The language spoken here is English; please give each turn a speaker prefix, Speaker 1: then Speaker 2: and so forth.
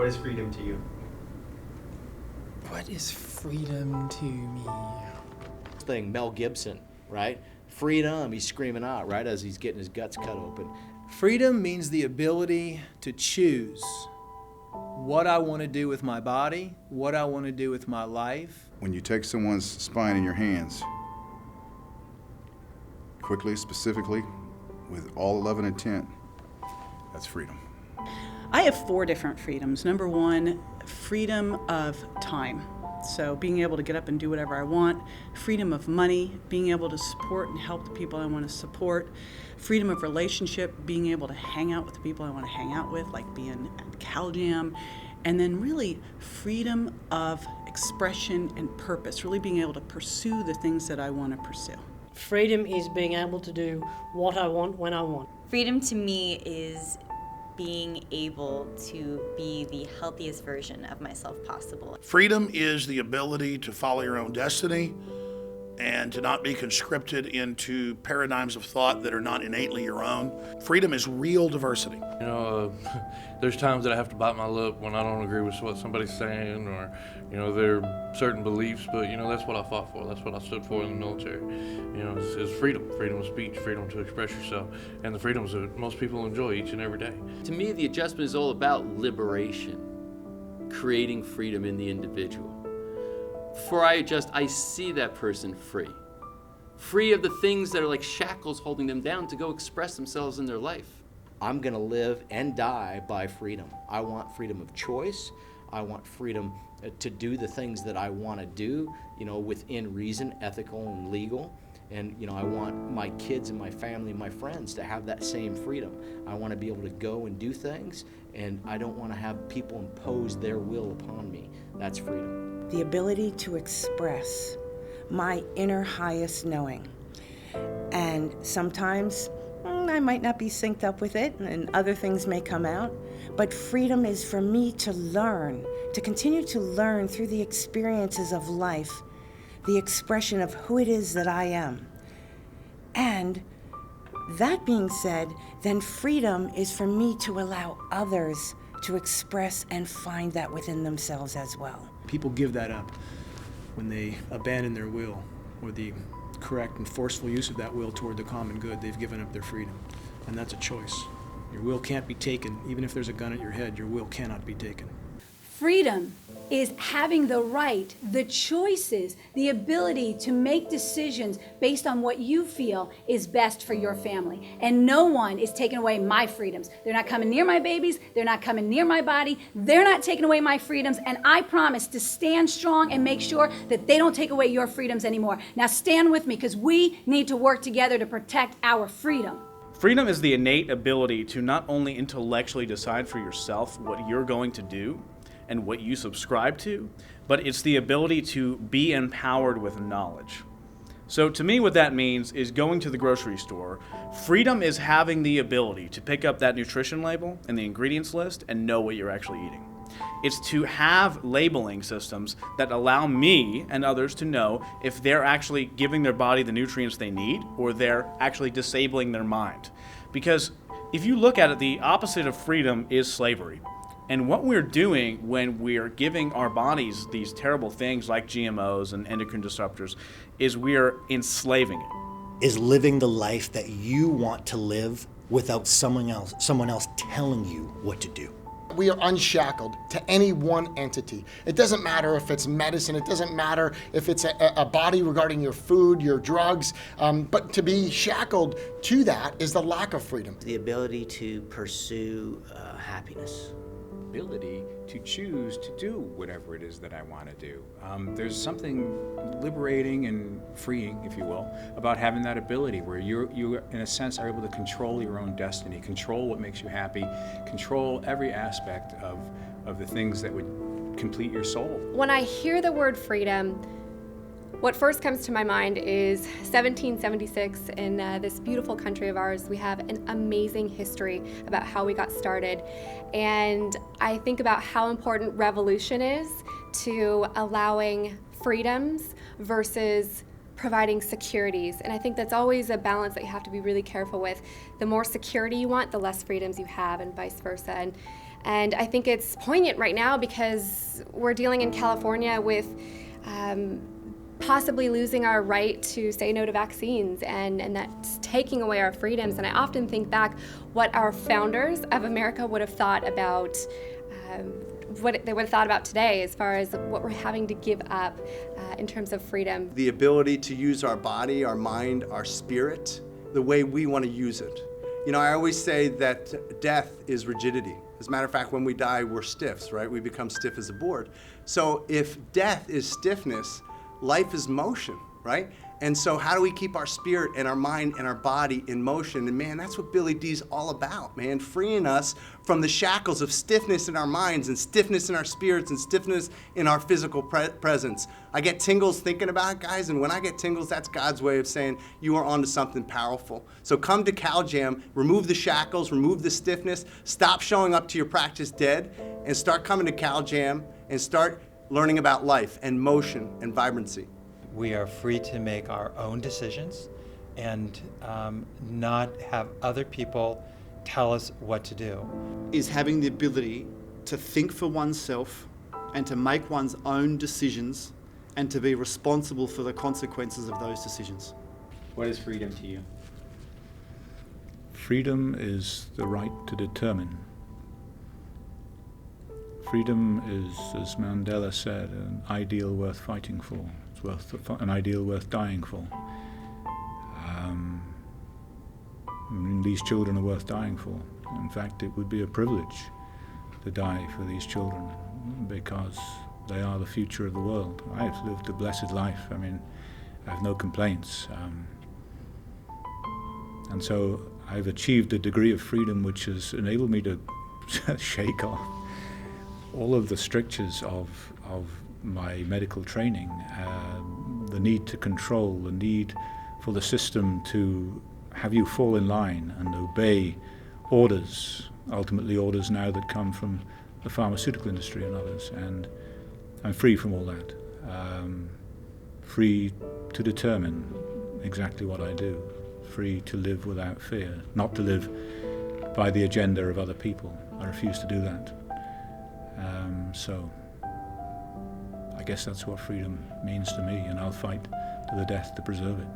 Speaker 1: What is freedom to you?
Speaker 2: What is freedom to me?
Speaker 3: Thing, Mel Gibson, right? Freedom, he's screaming out, right, as he's getting his guts cut open.
Speaker 2: Freedom means the ability to choose what I want to do with my body, what I want to do with my life.
Speaker 4: When you take someone's spine in your hands, quickly, specifically, with all love and intent, that's freedom.
Speaker 5: I have 4 different freedoms. Number 1, freedom of time. So being able to get up and do whatever I want. Freedom of money, being able to support and help the people I want to support. Freedom of relationship, being able to hang out with the people I want to hang out with, like being at Cal Jam. And then really freedom of expression and purpose, really being able to pursue the things that I want to pursue.
Speaker 6: Freedom is being able to do what I want when I want.
Speaker 7: Freedom to me is being able to be the healthiest version of myself possible.
Speaker 8: Freedom is the ability to follow your own destiny and to not be conscripted into paradigms of thought that are not innately your own. Freedom is real diversity.
Speaker 9: You know, there's times that I have to bite my lip when I don't agree with what somebody's saying, or, you know, their certain beliefs, but, you know, that's what I fought for. That's what I stood for in the military. You know, it's freedom, freedom of speech, freedom to express yourself, and the freedoms that most people enjoy each and every day.
Speaker 10: To me, the adjustment is all about liberation, creating freedom in the individual. Before I adjust, I see that person free. Free of the things that are like shackles holding them down to go express themselves in their life.
Speaker 3: I'm gonna live and die by freedom. I want freedom of choice. I want freedom to do the things that I want to do, you know, within reason, ethical and legal. And, you know, I want my kids and my family and my friends to have that same freedom. I want to be able to go and do things, and I don't want to have people impose their will upon me. That's freedom.
Speaker 11: The ability to express my inner highest knowing. And sometimes I might not be synced up with it, and other things may come out, but freedom is for me to learn, to continue to learn through the experiences of life, the expression of who it is that I am. And that being said, then freedom is for me to allow others to express and find that within themselves as well.
Speaker 2: People give that up when they abandon their will, or the correct and forceful use of that will toward the common good. They've given up their freedom, and that's a choice. Your will can't be taken. Even if there's a gun at your head, your will cannot be taken.
Speaker 12: Freedom is having the right, the choices, the ability to make decisions based on what you feel is best for your family. And no one is taking away my freedoms. They're not coming near my babies. They're not coming near my body. They're not taking away my freedoms. And I promise to stand strong and make sure that they don't take away your freedoms anymore. Now stand with me, because we need to work together to protect our freedom.
Speaker 13: Freedom is the innate ability to not only intellectually decide for yourself what you're going to do and what you subscribe to, but it's the ability to be empowered with knowledge. So to me, what that means is going to the grocery store. Freedom is having the ability to pick up that nutrition label and the ingredients list and know what you're actually eating. It's to have labeling systems that allow me and others to know if they're actually giving their body the nutrients they need, or they're actually disabling their mind. Because if you look at it, the opposite of freedom is slavery. And what we're doing when we're giving our bodies these terrible things like GMOs and endocrine disruptors is we're enslaving it.
Speaker 14: Is living the life that you want to live without someone else telling you what to do.
Speaker 15: We are unshackled to any one entity. It doesn't matter if it's medicine, it doesn't matter if it's a body regarding your food, your drugs, but to be shackled to that is the lack of freedom.
Speaker 16: The ability to pursue happiness.
Speaker 17: Ability to choose to do whatever it is that I want to do. There's something liberating and freeing, if you will, about having that ability where you, in a sense, are able to control your own destiny, control what makes you happy, control every aspect of the things that would complete your soul.
Speaker 18: When I hear the word freedom, what first comes to my mind is 1776 in this beautiful country of ours. We have an amazing history about how we got started. And I think about how important revolution is to allowing freedoms versus providing securities. And I think that's always a balance that you have to be really careful with. The more security you want, the less freedoms you have, and vice versa. And And I think it's poignant right now because we're dealing in California with possibly losing our right to say no to vaccines, and that's taking away our freedoms. And I often think back what our founders of America would have thought about what they would have thought about today as far as what we're having to give up in terms of freedom.
Speaker 1: The ability to use our body, our mind, our spirit, the way we want to use it. You know, I always say that death is rigidity. As a matter of fact, when we die, we're stiffs, right? We become stiff as a board. So if death is stiffness, life is motion, right? And so how do we keep our spirit and our mind and our body in motion? And man, that's what Billy D's all about, man. Freeing us from the shackles of stiffness in our minds and stiffness in our spirits and stiffness in our physical presence. I get tingles thinking about it, guys, and when I get tingles, that's God's way of saying you are onto something powerful. So come to CalJam, remove the shackles, remove the stiffness, stop showing up to your practice dead, and start coming to CalJam and start learning about life and motion and vibrancy.
Speaker 19: We are free to make our own decisions and not have other people tell us what to do.
Speaker 20: Is having the ability to think for oneself and to make one's own decisions and to be responsible for the consequences of those decisions.
Speaker 17: What is freedom to you?
Speaker 21: Freedom is the right to determine. Freedom is, as Mandela said, an ideal worth fighting for. It's an ideal worth dying for. These children are worth dying for. In fact, it would be a privilege to die for these children because they are the future of the world. I've lived a blessed life. I mean, I have no complaints. And so I've achieved a degree of freedom which has enabled me to shake off all of the strictures of my medical training, the need to control, the need for the system to have you fall in line and obey orders, ultimately orders now that come from the pharmaceutical industry and others. And I'm free from all that, free to determine exactly what I do, free to live without fear, not to live by the agenda of other people. I refuse to do that. So I guess that's what freedom means to me, and I'll fight to the death to preserve it.